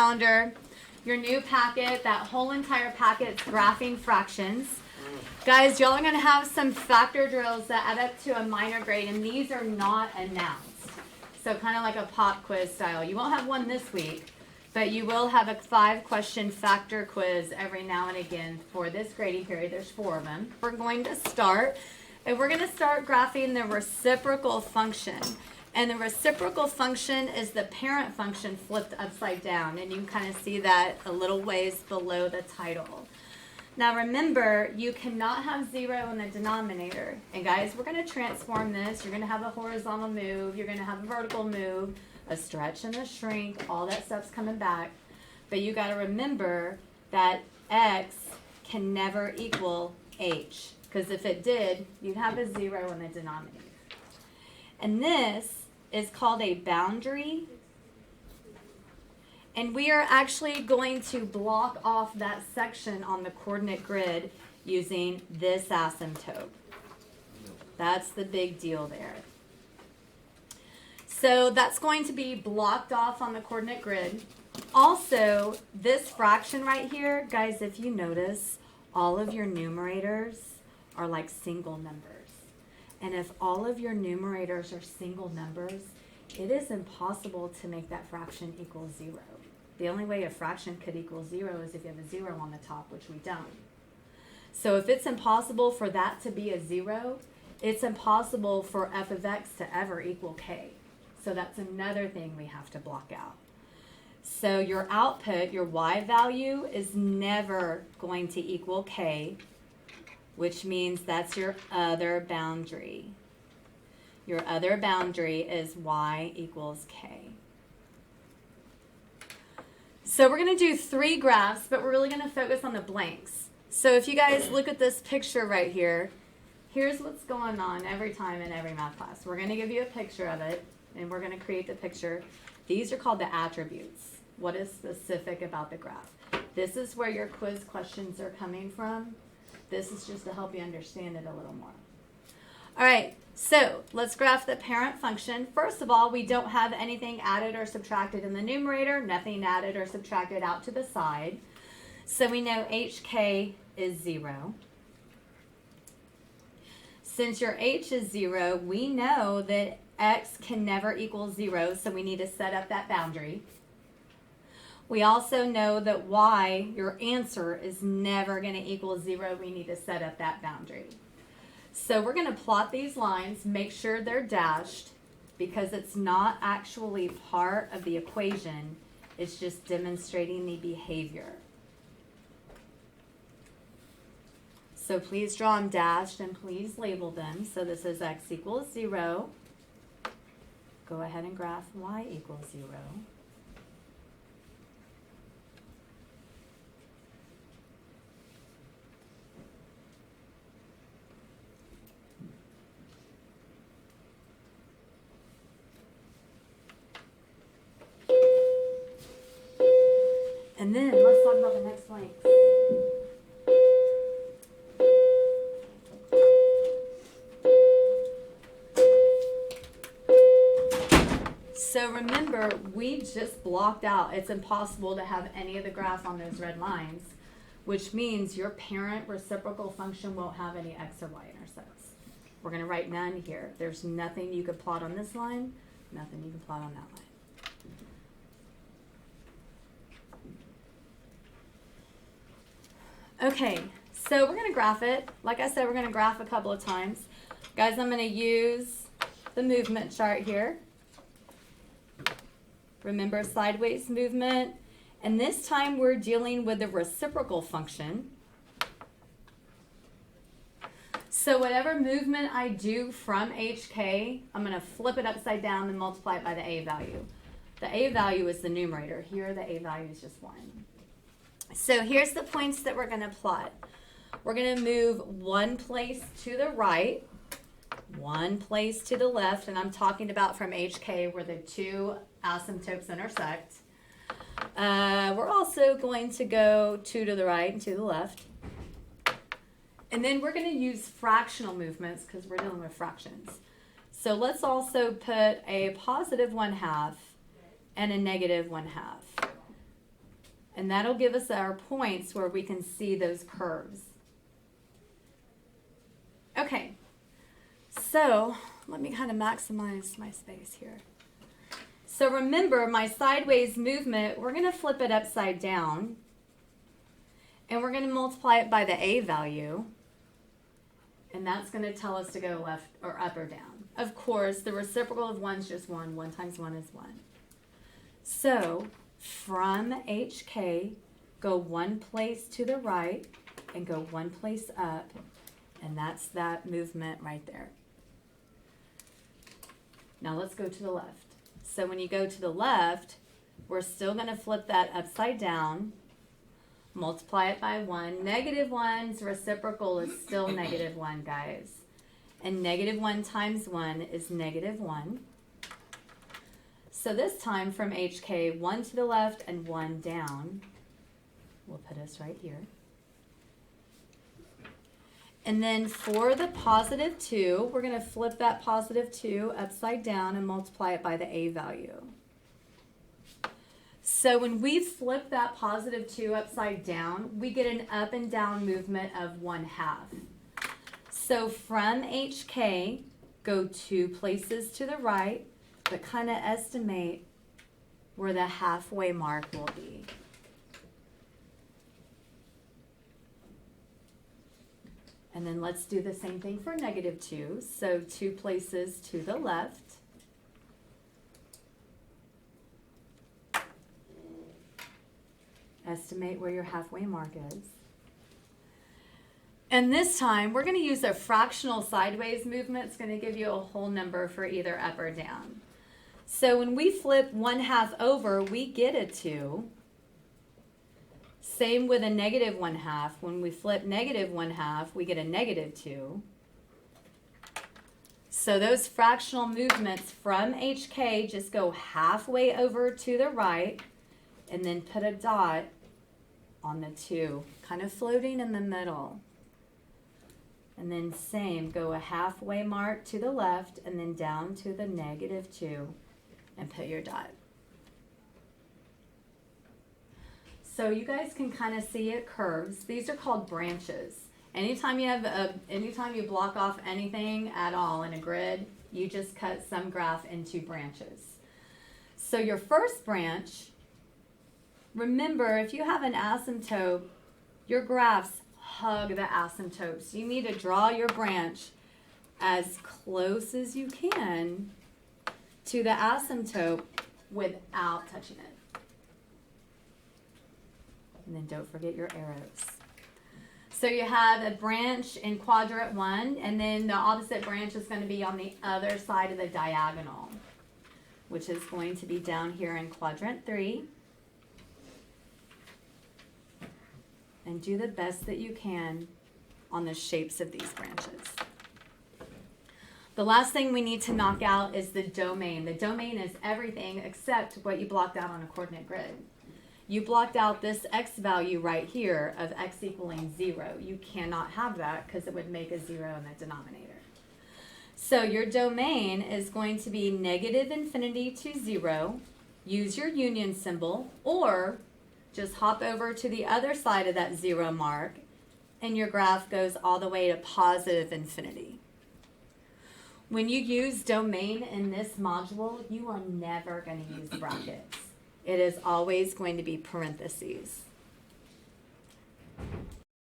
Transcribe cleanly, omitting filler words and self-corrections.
calendar, your new packet, that whole entire packet's graphing fractions. Guys, y'all are going to have some factor drills that add up to a minor grade, and these are not announced. So kind of like a pop quiz style. You won't have one this week, but you will have a 5-question factor quiz every now and again for this grading period. There's 4 of them. We're going to start, and we're going to start graphing the reciprocal function. And the reciprocal function is the parent function flipped upside down. And you can kind of see that a little ways below the title. Now remember, you cannot have 0 in the denominator. And guys, we're going to transform this. You're going to have a horizontal move. You're going to have a vertical move, a stretch and a shrink. All that stuff's coming back. But you got to remember that x can never equal h. Because if it did, you'd have a 0 in the denominator. And this is called a boundary. And we are actually going to block off that section on the coordinate grid using this asymptote. That's the big deal there. So that's going to be blocked off on the coordinate grid. Also, this fraction right here, guys, if you notice, all of your numerators are like single numbers. And if all of your numerators are single numbers, it is impossible to make that fraction equal 0. The only way a fraction could equal 0 is if you have a 0 on the top, which we don't. So if it's impossible for that to be a 0, it's impossible for f of x to ever equal k. So that's another thing we have to block out. So your output, your y value, is never going to equal k, which means that's your other boundary. Your other boundary is y equals k. So we're going to do 3 graphs, but we're really going to focus on the blanks. So if you guys look at this picture right here, here's what's going on every time in every math class. We're going to give you a picture of it, and we're going to create the picture. These are called the attributes. What is specific about the graph? This is where your quiz questions are coming from. This is just to help you understand it a little more. All right, so let's graph the parent function. First of all, we don't have anything added or subtracted in the numerator, nothing added or subtracted out to the side. So we know hk is 0. Since your h is 0, we know that x can never equal 0, so we need to set up that boundary. We also know that y, your answer, is never going to equal 0. We need to set up that boundary. So we're going to plot these lines, make sure they're dashed, because it's not actually part of the equation. It's just demonstrating the behavior. So please draw them dashed and please label them. So this is x equals 0. Go ahead and graph y equals 0. And then let's talk about the next length. So remember, we just blocked out. It's impossible to have any of the graphs on those red lines, which means your parent reciprocal function won't have any x or y intercepts. We're going to write none here. There's nothing you could plot on this line, nothing you can plot on that line. Okay, so we're going to graph it. Like I said, we're going to graph a couple of times. Guys, I'm going to use the movement chart here. Remember sideways movement. And this time we're dealing with the reciprocal function. So whatever movement I do from HK, I'm going to flip it upside down and multiply it by the A value. The A value is the numerator. Here the A value is just 1. So here's the points that we're going to plot. We're going to move one place to the right, one place to the left, and I'm talking about from HK where the 2 asymptotes intersect. We're also going to go 2 to the right and 2 to the left. And then we're going to use fractional movements because we're dealing with fractions. So let's also put a positive 1/2 and a negative 1/2. And that'll give us our points where we can see those curves. Okay, so let me kind of maximize my space here. So remember, my sideways movement, we're going to flip it upside down. And we're going to multiply it by the A value. And that's going to tell us to go left or up or down. Of course, the reciprocal of 1 is just 1. 1 times 1 is 1. So from HK, go one place to the right and go one place up. And that's that movement right there. Now let's go to the left. So when you go to the left, we're still going to flip that upside down, multiply it by 1. Negative 1's reciprocal is still negative 1, guys. And negative 1 times 1 is negative 1. So this time from HK, 1 to the left and 1 down will put us right here. And then for the positive 2, we're going to flip that positive 2 upside down and multiply it by the A value. So when we flip that positive 2 upside down, we get an up and down movement of 1/2. So from HK, go 2 places to the right, but kind of estimate where the halfway mark will be. And then let's do the same thing for negative 2. So 2 places to the left. Estimate where your halfway mark is. And this time, we're going to use a fractional sideways movement. It's going to give you a whole number for either up or down. So when we flip 1/2 over, we get a 2. Same with a negative 1/2. When we flip negative 1/2, we get a negative 2. So those fractional movements from HK just go halfway over to the right and then put a dot on the 2, kind of floating in the middle. And then same, go a halfway mark to the left and then down to the negative 2 and put your dot. So you guys can kind of see it curves. These are called branches. Anytime you block off anything at all in a grid, you just cut some graph into branches. So your first branch, remember, if you have an asymptote, your graphs hug the asymptotes. You need to draw your branch as close as you can to the asymptote without touching it. And then don't forget your arrows. So you have a branch in quadrant 1, and then the opposite branch is going to be on the other side of the diagonal, which is going to be down here in quadrant 3. And do the best that you can on the shapes of these branches. The last thing we need to knock out is the domain. The domain is everything except what you blocked out on a coordinate grid. You blocked out this x value right here of x equaling 0. You cannot have that because it would make a 0 in the denominator. So your domain is going to be negative infinity to 0. Use your union symbol, or just hop over to the other side of that 0 mark and your graph goes all the way to positive infinity. When you use domain in this module, you are never going to use brackets. It is always going to be parentheses.